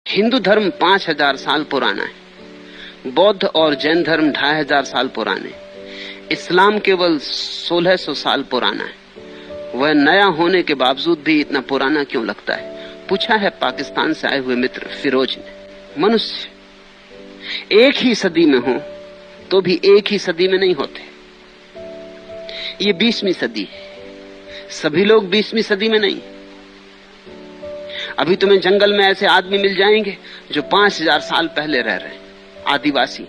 हिंदू धर्म 5000 साल पुराना है, बौद्ध और जैन धर्म 2500 साल पुराने, इस्लाम केवल 1600 साल पुराना है। वह नया होने के बावजूद भी इतना पुराना क्यों लगता है? पूछा है पाकिस्तान से आए हुए मित्र फिरोज ने। मनुष्य एक ही सदी में हो तो भी एक ही सदी में नहीं होते। ये 20वीं सदी है, सभी लोग 20वीं सदी में नहीं। अभी तुम्हें जंगल में ऐसे आदमी मिल जाएंगे जो 5000 साल पहले रह रहे हैं, आदिवासी।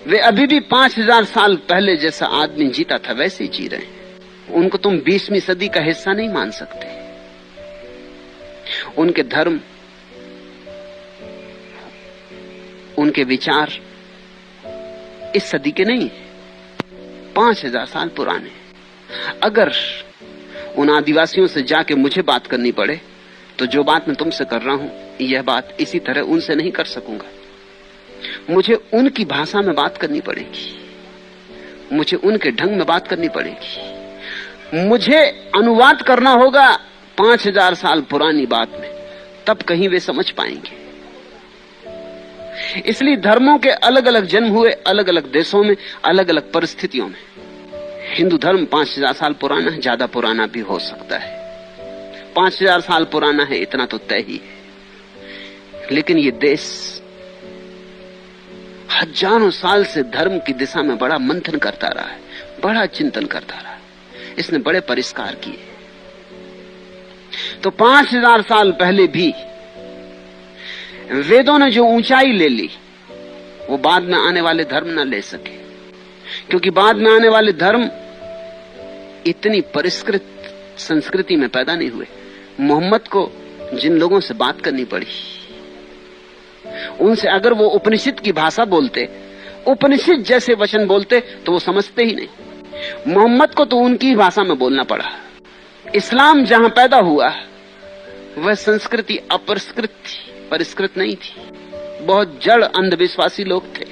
वे अभी भी 5000 साल पहले जैसा आदमी जीता था वैसे ही जी रहे हैं। उनको तुम 20वीं सदी का हिस्सा नहीं मान सकते। उनके धर्म, उनके विचार इस सदी के नहीं, 5000 साल पुराने। अगर उन आदिवासियों से जाके मुझे बात करनी पड़े तो जो बात मैं तुमसे कर रहा हूं, यह बात इसी तरह उनसे नहीं कर सकूंगा। मुझे उनकी भाषा में बात करनी पड़ेगी, मुझे उनके ढंग में बात करनी पड़ेगी, मुझे अनुवाद करना होगा 5000 साल पुरानी बात में, तब कहीं वे समझ पाएंगे। इसलिए धर्मों के अलग अलग जन्म हुए, अलग अलग देशों में, अलग अलग परिस्थितियों में। हिंदू धर्म 5000 साल पुराना है, ज्यादा पुराना भी हो सकता है। 5000 साल पुराना है, इतना तो तय ही है। लेकिन ये देश हजारों साल से धर्म की दिशा में बड़ा मंथन करता रहा है, बड़ा चिंतन करता रहा है। इसने बड़े परिष्कार किए। तो 5000 साल पहले भी वेदों ने जो ऊंचाई ले ली, वो बाद में आने वाले धर्म ना ले सके, क्योंकि बाद में आने वाले धर्म इतनी परिष्कृत संस्कृति में पैदा नहीं हुए। मोहम्मद को जिन लोगों से बात करनी पड़ी, उनसे अगर वो उपनिषद की भाषा बोलते, उपनिषद जैसे वचन बोलते, तो वो समझते ही नहीं। मोहम्मद को तो उनकी भाषा में बोलना पड़ा। इस्लाम जहां पैदा हुआ वह संस्कृति अपरिष्कृत थी, परिष्कृत नहीं थी। बहुत जड़ अंधविश्वासी लोग थे।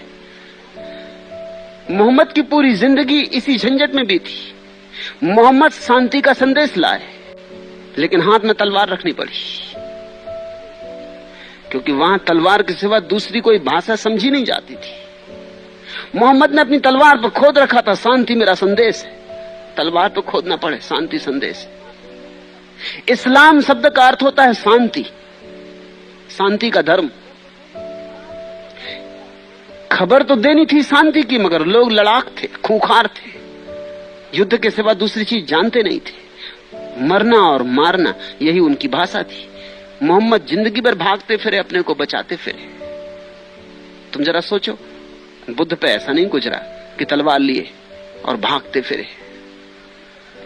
मोहम्मद की पूरी जिंदगी इसी झंझट में बीती। मोहम्मद शांति का संदेश लाए, लेकिन हाथ में तलवार रखनी पड़ी, क्योंकि वहां तलवार के सिवा दूसरी कोई भाषा समझी नहीं जाती थी। मोहम्मद ने अपनी तलवार पर खोद रखा था, शांति मेरा संदेश है। तलवार पर खोदना पड़े, शांति संदेश है। इस्लाम शब्द का अर्थ होता है शांति, शांति का धर्म। खबर तो देनी थी शांति की, मगर लोग लड़ाक थे, खूंखार थे, युद्ध के सिवा दूसरी चीज जानते नहीं थे। मरना और मारना यही उनकी भाषा थी। मोहम्मद जिंदगी भर भागते फिरे, अपने को बचाते फिरे। तुम जरा सोचो, बुद्ध पे ऐसा नहीं गुजरा कि तलवार लिए और भागते फिरे,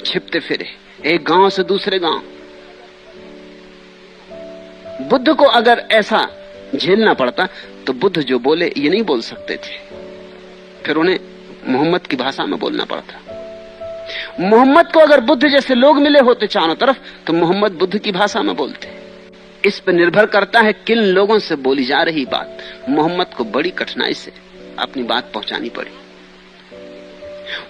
छिपते फिरे एक गांव से दूसरे गांव। बुद्ध को अगर ऐसा झेलना पड़ता तो बुद्ध जो बोले ये नहीं बोल सकते थे, फिर उन्हें मोहम्मद की भाषा में बोलना पड़ता। मोहम्मद को अगर बुद्ध जैसे लोग मिले होते चारों तरफ, तो मोहम्मद बुद्ध की भाषा में बोलते। इस पर निर्भर करता है किन लोगों से बोली जा रही बात। मोहम्मद को बड़ी कठिनाई से अपनी बात पहुंचानी पड़ी।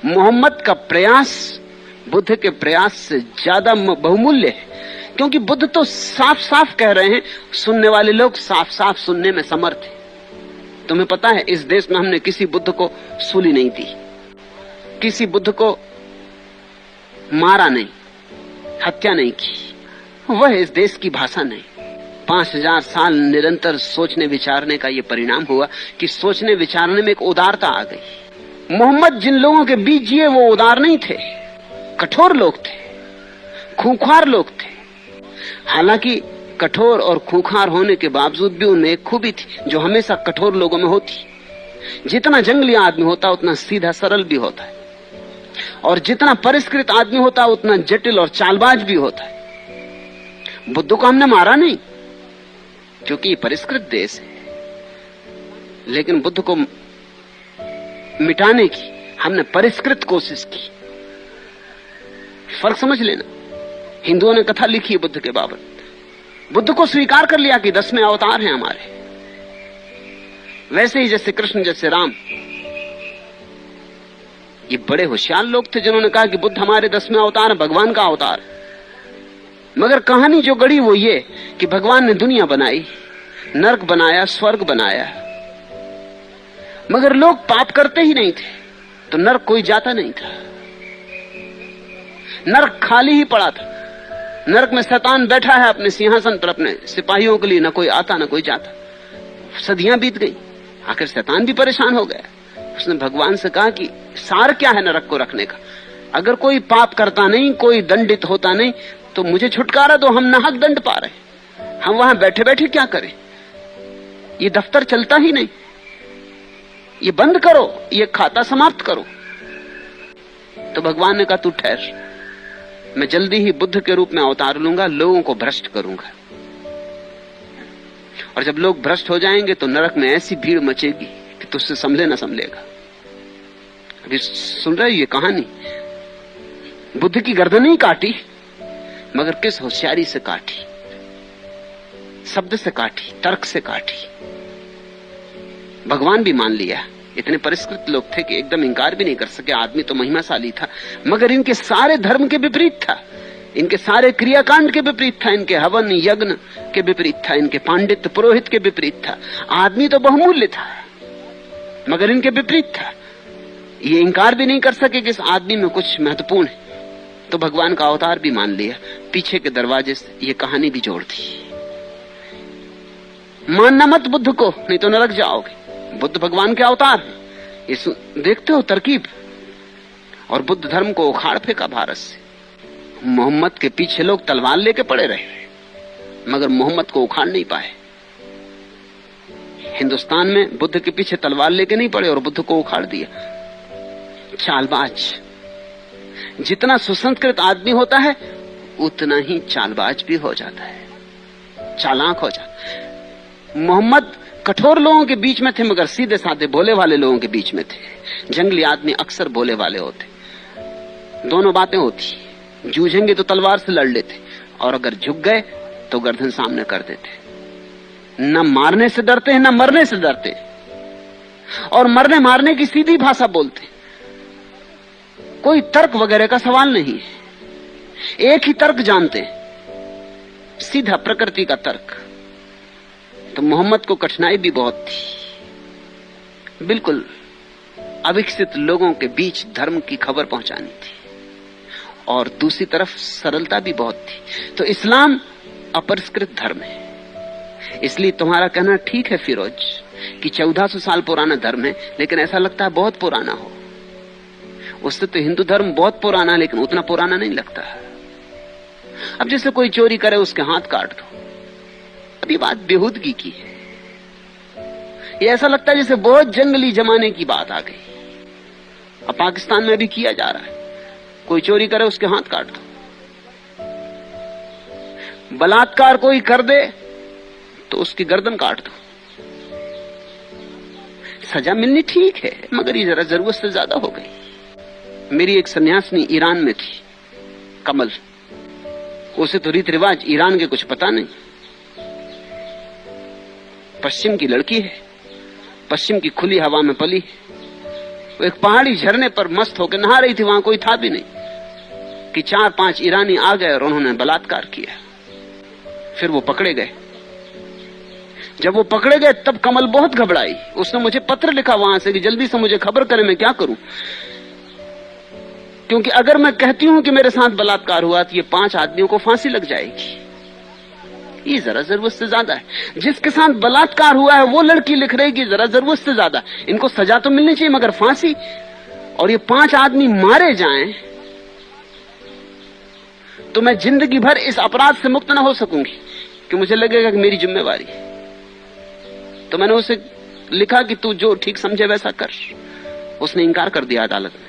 मोहम्मद का प्रयास बुद्ध के प्रयास से ज्यादा बहुमूल्य है, क्योंकि बुद्ध तो साफ साफ कह रहे हैं, सुनने वाले लोग साफ साफ सुनने में समर्थ हैं। तुम्हें पता है, इस देश में हमने किसी बुद्ध को सूली नहीं दी, किसी बुद्ध को मारा नहीं, हत्या नहीं की। वह इस देश की भाषा नहीं। 5000 साल निरंतर सोचने विचारने का यह परिणाम हुआ कि सोचने विचारने में एक उदारता आ गई। मोहम्मद जिन लोगों के बीच जिए वो उदार नहीं थे, कठोर लोग थे, खूंखार लोग थे। हालांकि कठोर और खूंखार होने के बावजूद भी उनमें एक खूबी थी जो हमेशा कठोर लोगों में होती। जितना जंगली आदमी होता उतना सीधा सरल भी होता है, और जितना परिष्कृत आदमी होता है उतना जटिल और चालबाज भी होता है। बुद्ध को हमने मारा नहीं, क्योंकि ये परिष्कृत देश है, लेकिन बुद्ध को मिटाने की हमने परिष्कृत कोशिश की। फर्क समझ लेना। हिंदुओं ने कथा लिखी है बुद्ध के बाबत, बुद्ध को स्वीकार कर लिया कि 10वें अवतार हैं हमारे। वैसे ही जैसे कृष्ण, जैसे राम, ये बड़े होशियार लोग थे जिन्होंने कहा कि बुद्ध हमारे 10वें अवतार है, भगवान का अवतार। मगर कहानी जो गढ़ी वो ये कि भगवान ने दुनिया बनाई, नरक बनाया, स्वर्ग बनाया, मगर लोग पाप करते ही नहीं थे, तो नरक कोई जाता नहीं था। नरक खाली ही पड़ा था। नरक में शैतान बैठा है अपने सिंहासन पर, अपने सिपाहियों के लिए, न कोई आता न कोई जाता। सदियां बीत गई, आखिर शैतान भी परेशान हो गया। उसने भगवान से कहा कि सार क्या है नरक को रखने का? अगर कोई पाप करता नहीं, कोई दंडित होता नहीं, तो मुझे छुटकारा दो, हम नाहक दंड पा रहे, हम वहां बैठे बैठे क्या करें? ये दफ्तर चलता ही नहीं, ये बंद करो, ये खाता समाप्त करो। तो भगवान ने कहा तू ठहर, मैं जल्दी ही बुद्ध के रूप में अवतार लूंगा, लोगों को भ्रष्ट करूंगा, और जब लोग भ्रष्ट हो जाएंगे तो नरक में ऐसी भीड़ मचेगी कि तुझसे संभले ना संभलेगा। अभी सुन रहे ये कहानी, बुद्ध की गर्दन नहीं काटी, मगर किस होशियारी से काटी, शब्द से काटी, तर्क से काटी। भगवान भी मान लिया, इतने परिष्कृत लोग थे कि एकदम इंकार भी नहीं कर सके। आदमी तो महिमाशाली था, मगर इनके सारे धर्म के विपरीत था, इनके सारे क्रियाकांड के विपरीत था, इनके हवन यज्ञ के विपरीत था, इनके पांडित्य पुरोहित के विपरीत था। आदमी तो बहुमूल्य था, मगर इनके विपरीत था। ये इंकार भी नहीं कर सके कि इस आदमी में कुछ महत्वपूर्ण है। तो भगवान का अवतार भी मान लिया, पीछे के दरवाजे से ये कहानी भी जोड़ दी। मानना मत बुद्ध को, नहीं तो नरक जाओगे। बुद्ध भगवान के अवतार है, ये देखते हो तरकीब। और बुद्ध धर्म को उखाड़ फेंका भारत से। मोहम्मद के पीछे लोग तलवार लेके पड़े रहे, मगर मोहम्मद को उखाड़ नहीं पाए। हिंदुस्तान में बुद्ध के पीछे तलवार लेके नहीं पड़े और बुद्ध को उखाड़ दिया। चालबाज, जितना सुसंस्कृत आदमी होता है उतना ही चालबाज भी हो जाता है, चालाक हो जाता है। मोहम्मद कठोर लोगों के बीच में थे, मगर सीधे साधे भोले वाले लोगों के बीच में थे। जंगली आदमी अक्सर भोले वाले होते, दोनों बातें होती। जूझेंगे तो तलवार से लड़ लेते, और अगर झुक गए तो गर्दन सामने कर देते। न मारने से डरते हैं, न मरने से डरते, और मरने मारने की सीधी भाषा बोलते। कोई तर्क वगैरह का सवाल नहीं है, एक ही तर्क जानते, सीधा प्रकृति का तर्क। तो मोहम्मद को कठिनाई भी बहुत थी, बिल्कुल अविकसित लोगों के बीच धर्म की खबर पहुंचानी थी, और दूसरी तरफ सरलता भी बहुत थी। तो इस्लाम अपरिष्कृत धर्म है। इसलिए तुम्हारा कहना ठीक है फिरोज कि 1400 साल पुराना धर्म है, लेकिन ऐसा लगता है बहुत पुराना हो। उससे तो हिंदू धर्म बहुत पुराना है, लेकिन उतना पुराना नहीं लगता। अब जैसे कोई चोरी करे उसके हाथ काट दो, अभी बात बेहूदगी की है। ये ऐसा लगता है जैसे बहुत जंगली जमाने की बात आ गई। अब पाकिस्तान में भी किया जा रहा है, कोई चोरी करे उसके हाथ काट दो। बलात्कार कोई कर दे तो उसकी गर्दन काट दो। सजा मिलनी ठीक है, मगर ये जरा जरूरत से ज्यादा हो गई। मेरी एक सन्यासिनी ईरान में थी, कमल। उसे तो रीत रिवाज ईरान के कुछ पता नहीं। पश्चिम की लड़की है, पश्चिम की खुली हवा में पली। वो एक पहाड़ी झरने पर मस्त होकर नहा रही थी, वहां कोई था भी नहीं कि 4-5 ईरानी आ गए और उन्होंने बलात्कार किया। फिर वो पकड़े गए। जब वो पकड़े गए तब कमल बहुत घबराई। उसने मुझे पत्र लिखा वहां से कि जल्दी से मुझे खबर करें, मैं क्या करूं, क्योंकि अगर मैं कहती हूं कि मेरे साथ बलात्कार हुआ तो ये 5 आदमियों को फांसी लग जाएगी। ये जरा जरूरत से ज्यादा है। जिसके साथ बलात्कार हुआ है वो लड़की लिख रही कि जरा जरूरत से ज्यादा, इनको सजा तो मिलनी चाहिए मगर फांसी, और ये 5 आदमी मारे जाएं तो मैं जिंदगी भर इस अपराध से मुक्त न हो सकूंगी, कि मुझे लगेगा कि मेरी जिम्मेवारी। तो मैंने उसे लिखा कि तू जो ठीक समझे वैसा कर। उसने इंकार कर दिया अदालत में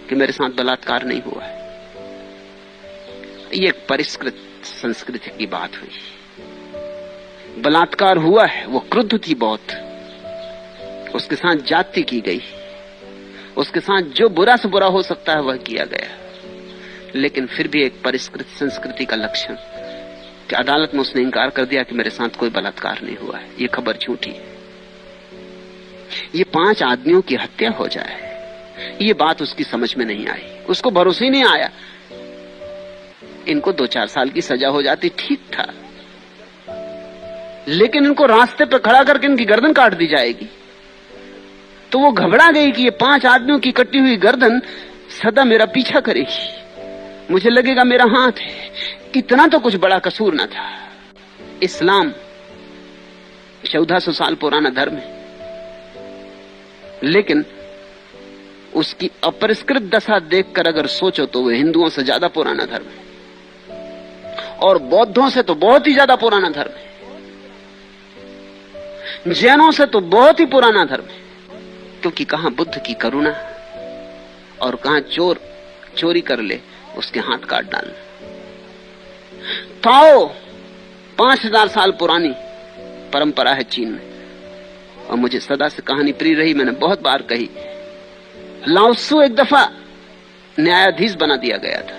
कि मेरे साथ बलात्कार नहीं हुआ है। ये एक परिष्कृत संस्कृति की बात हुई। बलात्कार हुआ है, वो क्रुद्ध थी बहुत, उसके साथ जाति की गई, उसके साथ जो बुरा से बुरा हो सकता है वह किया गया। लेकिन फिर भी एक परिष्कृत संस्कृति का लक्षण कि अदालत में उसने इंकार कर दिया कि मेरे साथ कोई बलात्कार नहीं हुआ है। ये खबर झूठी है। ये 5 आदमियों की हत्या हो जाए, ये बात उसकी समझ में नहीं आई, उसको भरोसा ही नहीं आया। इनको 2-4 साल की सजा हो जाती ठीक था, लेकिन इनको रास्ते पर खड़ा करके इनकी गर्दन काट दी जाएगी। तो वो घबरा गई कि ये 5 आदमियों की कटी हुई गर्दन सदा मेरा पीछा करेगी, मुझे लगेगा मेरा हाथ है। इतना तो कुछ बड़ा कसूर न था। इस्लाम 1400 साल पुराना धर्म है, लेकिन उसकी अपरिष्कृत दशा देखकर अगर सोचो तो वह हिंदुओं से ज्यादा पुराना धर्म है, और बौद्धों से तो बहुत ही ज्यादा पुराना धर्म है, जैनों से तो बहुत ही पुराना धर्म है। क्योंकि कहां बुद्ध की करुणा और कहां चोर चोरी कर ले उसके हाथ काट डालना। ताओ 5000 साल पुरानी परंपरा है चीन में, और मुझे सदा से कहानी प्रिय रही, मैंने बहुत बार कही। लाओत्सु एक दफा न्यायाधीश बना दिया गया था,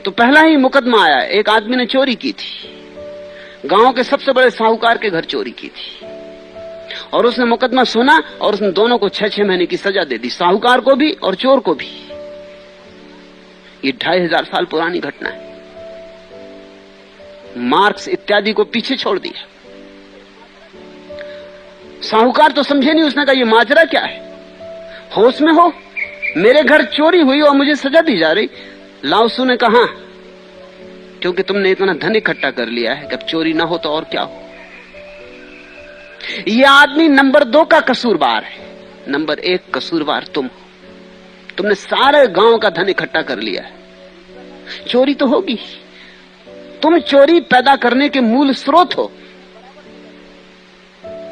तो पहला ही मुकदमा आया। एक आदमी ने चोरी की थी, गांव के सबसे बड़े साहूकार के घर चोरी की थी, और उसने मुकदमा सुना और उसने दोनों को 6-6 महीने की सजा दे दी, साहूकार को भी और चोर को भी। ये 2500 साल पुरानी घटना है। मार्क्स इत्यादि को पीछे छोड़ दिया। साहूकार तो समझे नहीं, उसने कहा ये माजरा क्या है, होश में हो, मेरे घर चोरी हुई और मुझे सजा दी जा रही। लाओत्सु ने कहा क्योंकि तुमने इतना धन इकट्ठा कर लिया है कि अब चोरी ना हो तो और क्या हो। यह आदमी नंबर 2 का कसूरवार है, नंबर 1 कसूरवार तुमने सारे गांव का धन इकट्ठा कर लिया है, चोरी तो होगी। तुम चोरी पैदा करने के मूल स्रोत हो।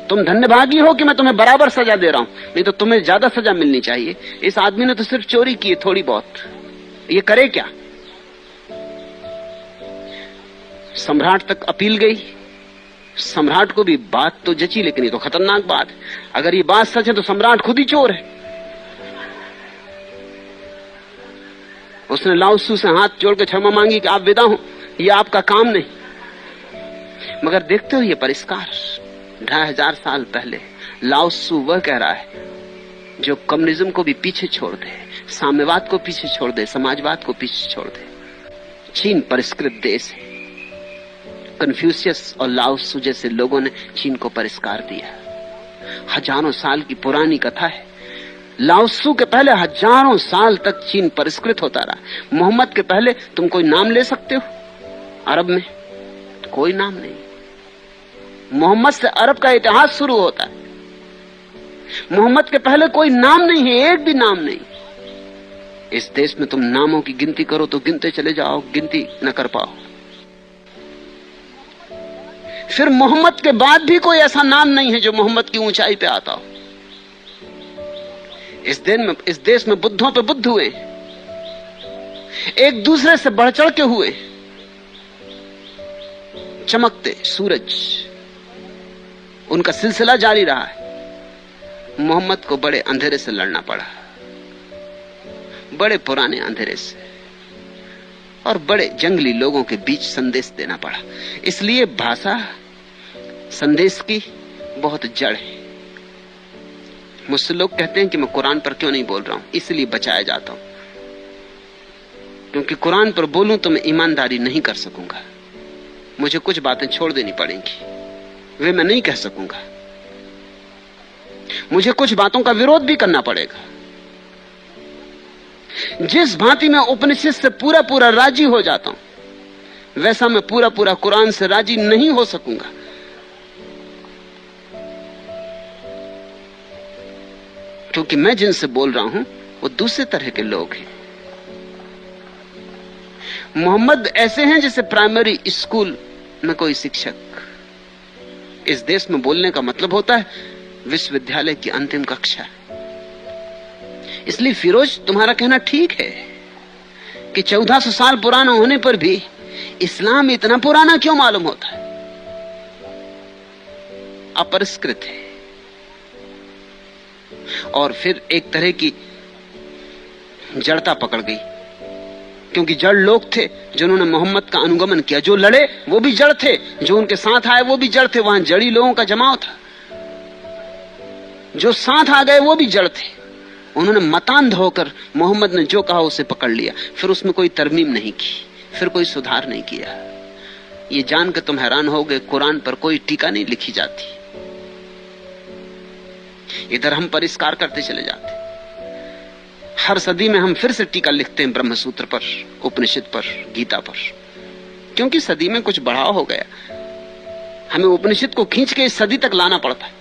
तुम धन्यभागी हो कि मैं तुम्हें बराबर सजा दे रहा हूं, नहीं तो तुम्हें ज्यादा सजा मिलनी चाहिए। इस आदमी ने तो सिर्फ चोरी की है थोड़ी बहुत, ये करे क्या। सम्राट तक अपील गई। सम्राट को भी बात तो जची, लेकिन ये तो खतरनाक बात है। अगर ये बात सच है तो सम्राट खुद ही चोर है। उसने लाओत्सु से हाथ जोड़ के क्षमा मांगी कि आप विदा हो, ये आपका काम नहीं। मगर देखते हो ये परिष्कार, 2500 साल पहले लाओत्सु वह कह रहा है जो कम्युनिज्म को भी पीछे छोड़ दे, साम्यवाद को पीछे छोड़ दे, समाजवाद को पीछे छोड़ दे। चीन परिष्कृत देश है। कन्फ्यूशियस और लाओत्सु जैसे लोगों ने चीन को परिष्कार दिया। हजारों साल की पुरानी कथा है। लाओत्सु के पहले हजारों साल तक चीन परिष्कृत होता रहा। मोहम्मद के पहले तुम कोई नाम ले सकते हो अरब में? कोई नाम नहीं। मोहम्मद से अरब का इतिहास शुरू होता है। मोहम्मद के पहले कोई नाम नहीं है, एक भी नाम नहीं। इस देश में तुम नामों की गिनती करो तो गिनते चले जाओ, गिनती न कर पाओ। फिर मोहम्मद के बाद भी कोई ऐसा नाम नहीं है जो मोहम्मद की ऊंचाई पे आता हो। इस देश में बुद्धों पे बुद्ध हुए, एक दूसरे से बढ़ चढ़ के हुए। चमकते सूरज, उनका सिलसिला जारी रहा है। मोहम्मद को बड़े अंधेरे से लड़ना पड़ा, बड़े पुराने अंधेरे से, और बड़े जंगली लोगों के बीच संदेश देना पड़ा। इसलिए भाषा संदेश की बहुत जड़ है। मुझसे लोग कहते हैं कि मैं कुरान पर क्यों नहीं बोल रहा हूं, इसलिए बचाया जाता हूं, क्योंकि कुरान पर बोलूं तो मैं ईमानदारी नहीं कर सकूंगा। मुझे कुछ बातें छोड़ देनी पड़ेंगी, वे मैं नहीं कह सकूंगा। मुझे कुछ बातों का विरोध भी करना पड़ेगा। जिस भांति मैं उपनिषद से पूरा पूरा राजी हो जाता हूं, वैसा मैं पूरा पूरा कुरान से राजी नहीं हो सकूंगा। क्योंकि मैं जिनसे बोल रहा हूं वो दूसरे तरह के लोग हैं। मोहम्मद ऐसे हैं जैसे प्राइमरी स्कूल में कोई शिक्षक। इस देश में बोलने का मतलब होता है विश्वविद्यालय की अंतिम कक्षा। इसलिए फिरोज, तुम्हारा कहना ठीक है कि 1400 साल पुराना होने पर भी इस्लाम इतना पुराना क्यों मालूम होता है? अपरिष्कृत है। और फिर एक तरह की जड़ता पकड़ गई, क्योंकि जड़ लोग थे जिन्होंने मोहम्मद का अनुगमन किया। जो लड़े वो भी जड़ थे, जो उनके साथ आए वो भी जड़ थे। वहां जड़ी लोगों का जमाव था। जो साथ आ गए वो भी जड़ थे। उन्होंने मतांध होकर मोहम्मद ने जो कहा उसे पकड़ लिया। फिर उसमें कोई तरमीम नहीं की, फिर कोई सुधार नहीं किया। ये जानकर तुम हैरान होगे, कुरान पर कोई टीका नहीं लिखी जाती। इधर हम परिष्कार करते चले जाते। हर सदी में हम फिर से टीका लिखते हैं ब्रह्मसूत्र पर, उपनिषद पर, गीता पर, क्योंकि सदी में कुछ बढ़ाव हो गया। हमें उपनिषद को खींच के इस सदी तक लाना पड़ता है।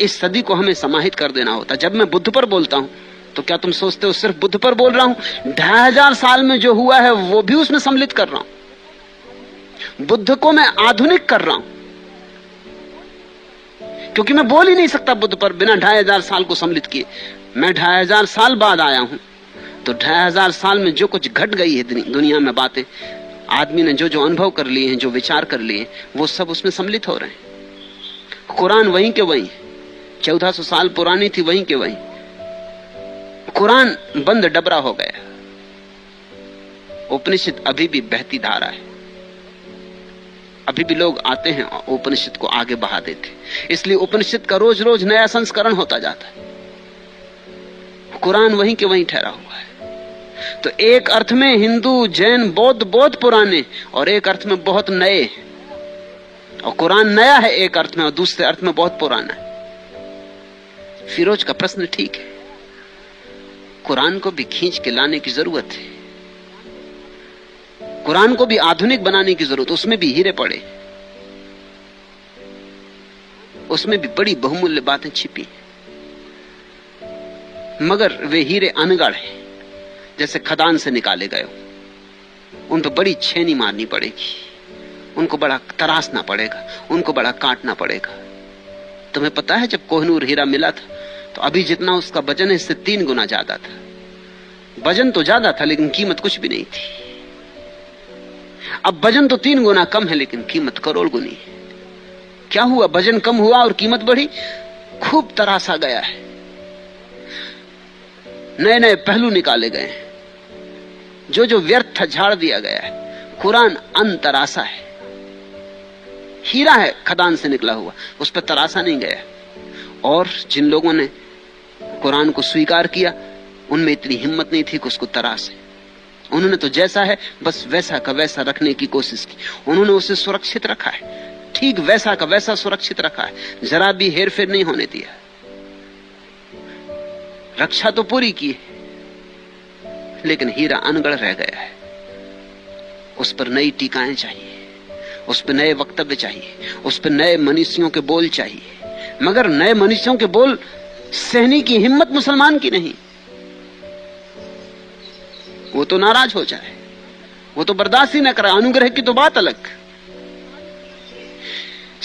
इस सदी को हमें समाहित कर देना होता। जब मैं बुद्ध पर बोलता हूं तो क्या तुम सोचते हो सिर्फ बुद्ध पर बोल रहा हूं? 2500 साल में जो हुआ है वो भी उसमें सम्मिलित कर रहा हूं। बुद्ध को मैं आधुनिक कर रहा हूं, क्योंकि मैं बोल ही नहीं सकता बुद्ध पर बिना 2500 साल को सम्मिलित किए। मैं 2500 साल बाद आया हूं, तो 2500 साल में जो कुछ घट गई है दुनिया में बातें, आदमी ने जो जो अनुभव कर लिए हैं, जो विचार कर लिए, वो सब उसमें सम्मिलित हो रहे हैं। कुरान वहीं के वहीं, 1400 साल पुरानी थी, वहीं के वहीं। कुरान बंद डबरा हो गया, उपनिषद अभी भी बहती धारा है। अभी भी लोग आते हैं और उपनिषद को आगे बढ़ा देते, इसलिए उपनिषद का रोज रोज नया संस्करण होता जाता है। कुरान वहीं के वहीं ठहरा हुआ है। तो एक अर्थ में हिंदू, जैन, बौद्ध बहुत पुराने और एक अर्थ में बहुत नए, और कुरान नया है एक अर्थ में और दूसरे अर्थ में बहुत पुराना है। फिरोज का प्रश्न ठीक है, कुरान को भी खींच के लाने की जरूरत है, कुरान को भी आधुनिक बनाने की जरूरत। उसमें भी हीरे पड़े, उसमें भी बड़ी बहुमूल्य बातें छिपी, मगर वे हीरे अनगढ़ हैं, जैसे खदान से निकाले गए। उन पर बड़ी छेनी मारनी पड़ेगी, उनको बड़ा तराशना पड़ेगा, उनको बड़ा काटना पड़ेगा। तुम्हें पता है जब कोहिनूर हीरा मिला था तो अभी जितना उसका वजन है इससे 3 गुना ज्यादा था। वजन तो ज्यादा था लेकिन कीमत कुछ भी नहीं थी। अब वजन तो 3 गुना कम है लेकिन कीमत करोड़ गुनी है। क्या हुआ? वजन कम हुआ और कीमत बढ़ी। खूब तरासा गया है, नए नए पहलू निकाले गए हैं, जो जो व्यर्थ था झाड़ दिया गया है। कुरान अनतरासा है, हीरा है खदान से निकला हुआ, उस पर तरासा नहीं गया। और जिन लोगों ने कुरान को स्वीकार किया उनमें इतनी हिम्मत नहीं थी कि उसको तरासे। उन्होंने तो जैसा है बस वैसा का वैसा रखने की कोशिश की। उन्होंने उसे सुरक्षित रखा है, ठीक वैसा का वैसा सुरक्षित रखा है, जरा भी हेरफेर नहीं होने दिया। रक्षा तो पूरी की है, लेकिन हीरा अनगढ़ रह गया है। उस पर नई टीकाएं चाहिए, उस पर नए वक्तव्य चाहिए, उस पर नए मनीषियों के बोल चाहिए। मगर नए मनीषियों के बोल सहने की हिम्मत मुसलमान की नहीं। वो तो नाराज हो जाए, वो तो बर्दाश्त ही न करे। अनुग्रह की तो बात अलग।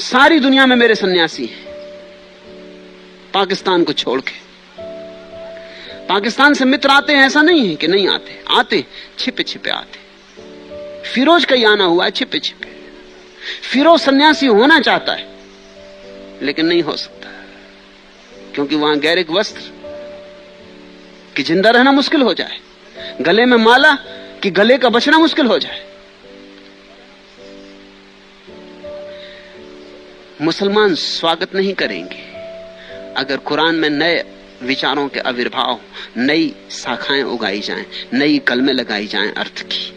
सारी दुनिया में मेरे सन्यासी हैं, पाकिस्तान को छोड़ के। पाकिस्तान से मित्र आते हैं ऐसा नहीं है कि नहीं आते, आते छिपे छिपे आते। फिरोज का ही आना हुआ है छिपे छिपे। फिरोज सन्यासी होना चाहता है लेकिन नहीं हो सकता, क्योंकि वहां गैरिक वस्त्र कि जिंदा रहना मुश्किल हो जाए, गले में माला कि गले का बचना मुश्किल हो जाए। मुसलमान स्वागत नहीं करेंगे अगर कुरान में नए विचारों के आविर्भाव, नई शाखाएं उगाई जाएं, नई कलमें लगाई जाएं अर्थ की।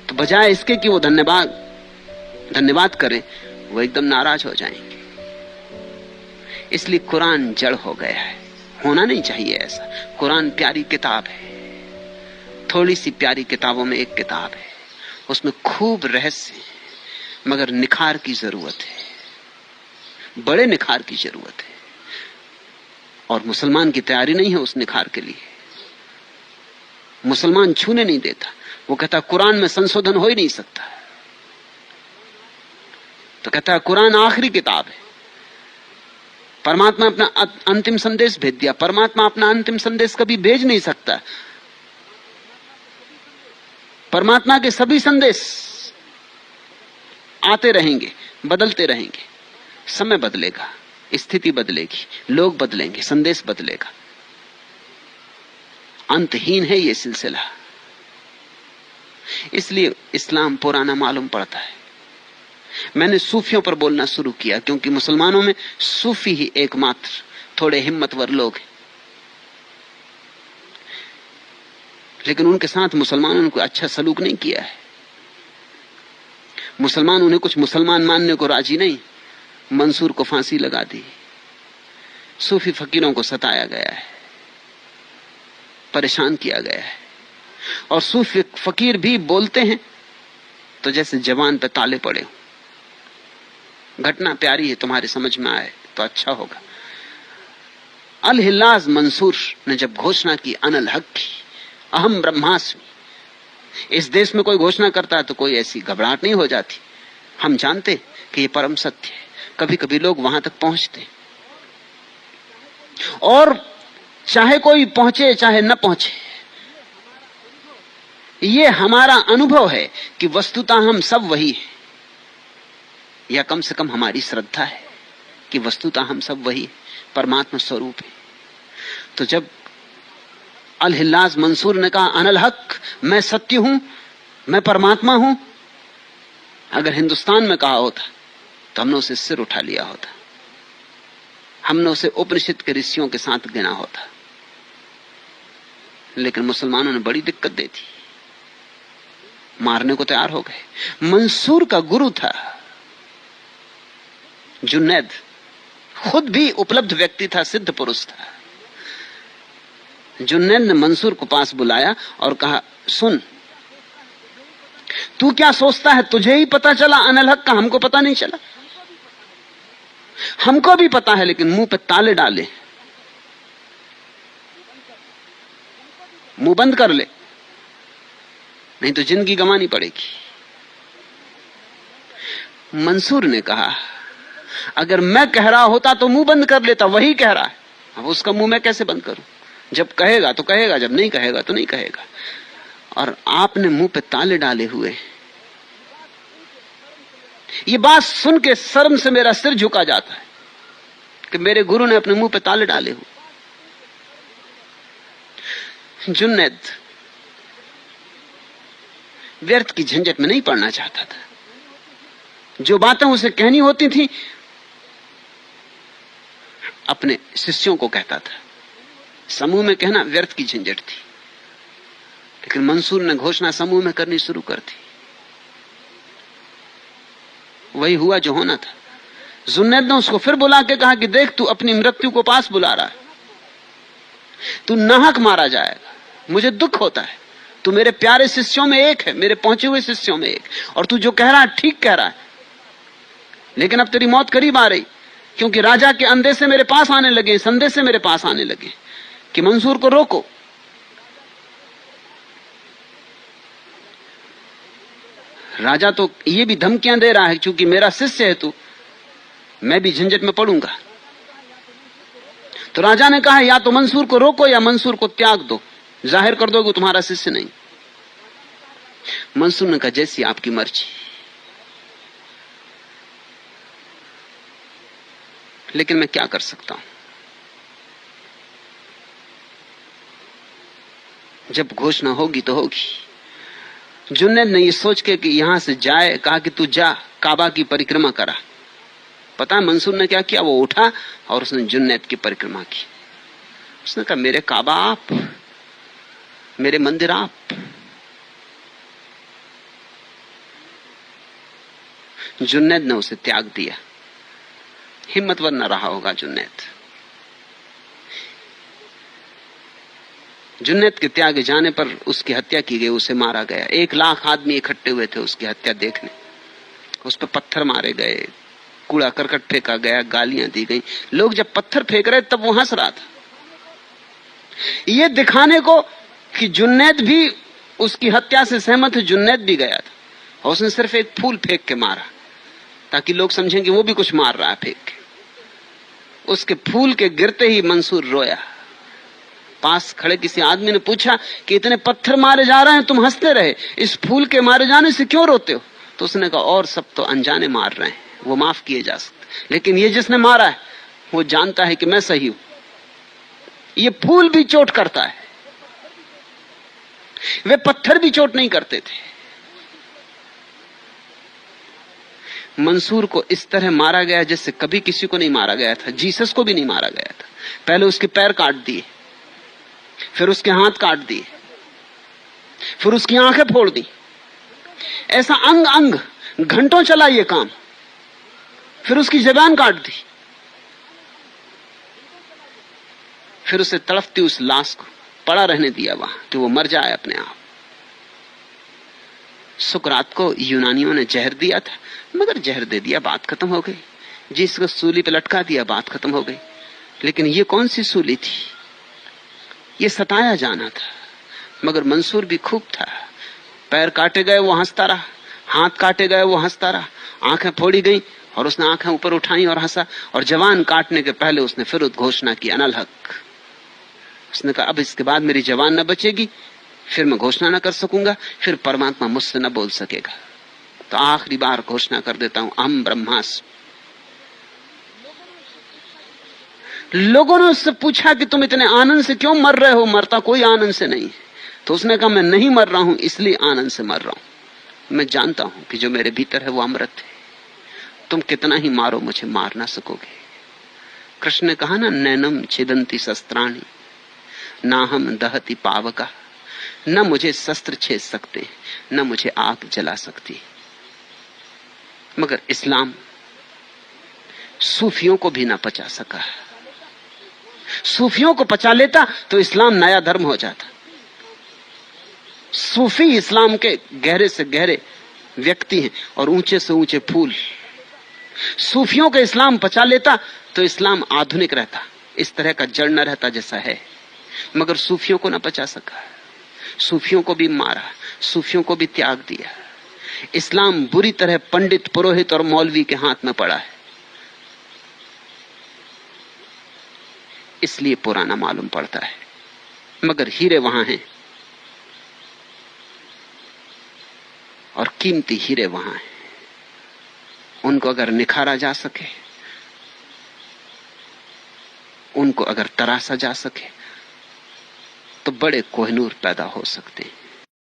तो बजाय इसके कि वो धन्यवाद करें, वो एकदम नाराज हो जाएंगे। इसलिए कुरान जड़ हो गया है, होना नहीं चाहिए ऐसा। कुरान प्यारी किताब है, थोड़ी सी प्यारी किताबों में एक किताब है, उसमें खूब रहस्य है, मगर निखार की जरूरत है, बड़े निखार की जरूरत है। और मुसलमान की तैयारी नहीं है उस निखार के लिए। मुसलमान छूने नहीं देता, वो कहता कुरान में संशोधन हो ही नहीं सकता। तो कहता है कुरान आखिरी किताब है, परमात्मा अपना अंतिम संदेश भेज दिया। परमात्मा अपना अंतिम संदेश कभी भेज नहीं सकता। परमात्मा के सभी संदेश आते रहेंगे, बदलते रहेंगे। समय बदलेगा, स्थिति बदलेगी, लोग बदलेंगे, संदेश बदलेगा। अंतहीन है ये सिलसिला। इसलिए इस्लाम पुराना मालूम पड़ता है। मैंने सूफियों पर बोलना शुरू किया क्योंकि मुसलमानों में सूफी ही एकमात्र थोड़े हिम्मतवर लोग हैं, लेकिन उनके साथ मुसलमानों ने कोई अच्छा सलूक नहीं किया है। मुसलमान उन्हें कुछ मुसलमान मानने को राजी नहीं, मंसूर को फांसी लगा दी। सूफी फकीरों को सताया गया है, परेशान किया गया है, और सूफी फकीर भी बोलते हैं तो जैसे जवान पे ताले पड़े हो। घटना प्यारी है, तुम्हारे समझ में आए तो अच्छा होगा। अल हिल्लाज मंसूर ने जब घोषणा की अनल हक की, अहम ब्रह्मास्मि, इस देश में कोई घोषणा करता है तो कोई ऐसी घबराहट नहीं हो जाती। हम जानते कि ये परम सत्य है। कभी कभी लोग वहां तक पहुंचते, और चाहे कोई पहुंचे चाहे न पहुंचे, ये हमारा अनुभव है कि वस्तुतः हम सब वही हैं, या कम से कम हमारी श्रद्धा है कि वस्तुतः हम सब वही हैं, परमात्मा स्वरूप है। तो जब अल हिल्लाज मंसूर ने कहा अनल हक, मैं सत्य हूं, मैं परमात्मा हूं, अगर हिंदुस्तान में कहा होता तो हमने उसे सिर उठा लिया होता, हमने उसे उपनिषद के ऋषियों के साथ गिना होता। लेकिन मुसलमानों ने बड़ी दिक्कत दे दी, मारने को तैयार हो गए। मंसूर का गुरु था जुनैद, खुद भी उपलब्ध व्यक्ति था, सिद्ध पुरुष था। जुनैद ने मंसूर को पास बुलाया और कहा, सुन, तू क्या सोचता है, तुझे ही पता चला अनल हक का, हमको पता नहीं चला? हमको भी पता है, लेकिन मुंह पे ताले डाले, मुंह बंद कर ले, नहीं तो जिंदगी गंवानी पड़ेगी। मंसूर ने कहा, अगर मैं कह रहा होता तो मुंह बंद कर लेता, वही कह रहा है, अब उसका मुंह मैं कैसे बंद करूं? जब कहेगा तो कहेगा, जब नहीं कहेगा तो नहीं कहेगा। और आपने मुंह पे ताले डाले हुए। ये बात सुन के शर्म से मेरा सिर झुका जाता है कि मेरे गुरु ने अपने मुंह पे ताले डाले हुए। जुनैद व्यर्थ की झंझट में नहीं पड़ना चाहता था। जो बातें उसे कहनी होती थी अपने शिष्यों को कहता था, समूह में कहना व्यर्थ की झंझट थी। लेकिन मंसूर ने घोषणा समूह में करनी शुरू कर दी, वही हुआ जो होना था। जुनैद ने उसको फिर बुला के कहा कि देख, तू अपनी मृत्यु को पास बुला रहा है, तू नाहक मारा जाएगा, मुझे दुख होता है। तू मेरे प्यारे शिष्यों में एक है, मेरे पहुंचे हुए शिष्यों में एक, और तू जो कह रहा है ठीक कह रहा है, लेकिन अब तेरी मौत करीब आ रही, क्योंकि राजा के अंदेशे मेरे पास आने लगे, संदेशे मेरे पास आने लगे कि मंसूर को रोको। राजा तो ये भी धमकियां दे रहा है, क्योंकि मेरा शिष्य है तू, मैं भी झंझट में पड़ूंगा। तो राजा ने कहा, या तो मंसूर को रोको या मंसूर को त्याग दो, जाहिर कर दो कि तुम्हारा शिष्य नहीं। मंसूर ने कहा, जैसी आपकी मर्जी, लेकिन मैं क्या कर सकता हूं? जब घोषणा होगी तो होगी। जुनैद ने ये सोच के कि यहां से जाए, कहा कि तू जा, काबा की परिक्रमा करा। पता है मंसूर ने क्या किया? वो उठा और उसने जुनैद की परिक्रमा की। उसने कहा, मेरे काबा आप, मेरे मंदिर आप। जुनैद ने उसे त्याग दिया। हिम्मतवर न रहा होगा जुनैद। जुनैद के त्यागे जाने पर उसकी हत्या की गई, उसे मारा गया। 1 लाख आदमी इकट्ठे हुए थे उसकी हत्या देखने। उस पर पत्थर मारे गए, कूड़ा करकट फेंका गया, गालियां दी गई। लोग जब पत्थर फेंक रहे तब वो हंस रहा था, ये दिखाने को कि जुनैद भी उसकी हत्या से सहमत है। जुनैद भी गया था और उसने सिर्फ एक फूल फेंक के मारा, ताकि लोग समझें कि वो भी कुछ मार रहा है फेंक के। उसके फूल के गिरते ही मंसूर रोया। पास खड़े किसी आदमी ने पूछा कि इतने पत्थर मारे जा रहे हैं, तुम हंसते रहे, इस फूल के मारे जाने से क्यों रोते हो? तो उसने कहा, और सब तो अनजाने मार रहे हैं, वो माफ किए जा सकते, लेकिन ये जिसने मारा है वो जानता है कि मैं सही हूं। ये फूल भी चोट करता है, वे पत्थर भी चोट नहीं करते थे। मंसूर को इस तरह मारा गया जैसे कभी किसी को नहीं मारा गया था। जीसस को भी नहीं मारा गया था। पहले उसके पैर काट दिए, फिर उसके हाथ काट दिए, फिर उसकी आंखें फोड़ दी। ऐसा अंग अंग घंटों चला ये काम, फिर उसकी जबान काट दी, फिर उसे तड़पती उस लाश को पड़ा रहने दिया वहां कि वो मर जाए अपने आप। सुकरात को यूनानियों ने जहर दिया था, मगर जहर दे दिया, बात खत्म हो गई। जिसको सूली पे लटका दिया, बात खत्म हो गई। लेकिन ये कौन सी सूली थी? ये सताया जाना था। मगर मंसूर भी खूब था। पैर काटे गए वो हंसता रहा, हाथ काटे गए वो हंसता रहा, आंखें फोड़ी गई और उसने आंखें ऊपर उठाई और हंसा। और जवान काटने के पहले उसने फिर उद्घोषणा की, अनल हक। उसने कहा अब इसके बाद मेरी जवान न बचेगी, फिर मैं घोषणा न कर सकूंगा, फिर परमात्मा मुझसे न बोल सकेगा। तो आखिरी बार घोषणा कर देता हूं, अहम ब्रह्मास्मि। लोगों ने उससे पूछा कि तुम इतने आनंद से क्यों मर रहे हो? मरता कोई आनंद से नहीं। तो उसने कहा मैं नहीं मर रहा हूं, इसलिए आनंद से मर रहा हूं। मैं जानता हूं कि जो मेरे भीतर है वो अमृत है। तुम कितना ही मारो, मुझे मार ना सकोगे। कृष्ण ने कहा ना, नैनम छिदंती शस्त्राणि ना हम दहती पावका। न मुझे शस्त्र छेद सकते, न मुझे आग जला सकती। मगर इस्लाम सूफियों को भी ना पचा सका। सूफियों को पचा लेता तो इस्लाम नया धर्म हो जाता। सूफी इस्लाम के गहरे से गहरे व्यक्ति हैं और ऊंचे से ऊंचे फूल। सूफियों का इस्लाम पचा लेता तो इस्लाम आधुनिक रहता, इस तरह का जड़ न रहता जैसा है। मगर सूफियों को न पचा सका, सूफियों को भी मारा, सूफियों को भी त्याग दिया। इस्लाम बुरी तरह पंडित, पुरोहित और मौलवी के हाथ में पड़ा है, इसलिए पुराना मालूम पड़ता है। मगर हीरे वहां हैं और कीमती हीरे वहां हैं। उनको अगर निखारा जा सके, उनको अगर तराशा जा सके, तो बड़े कोहिनूर पैदा हो सकते हैं।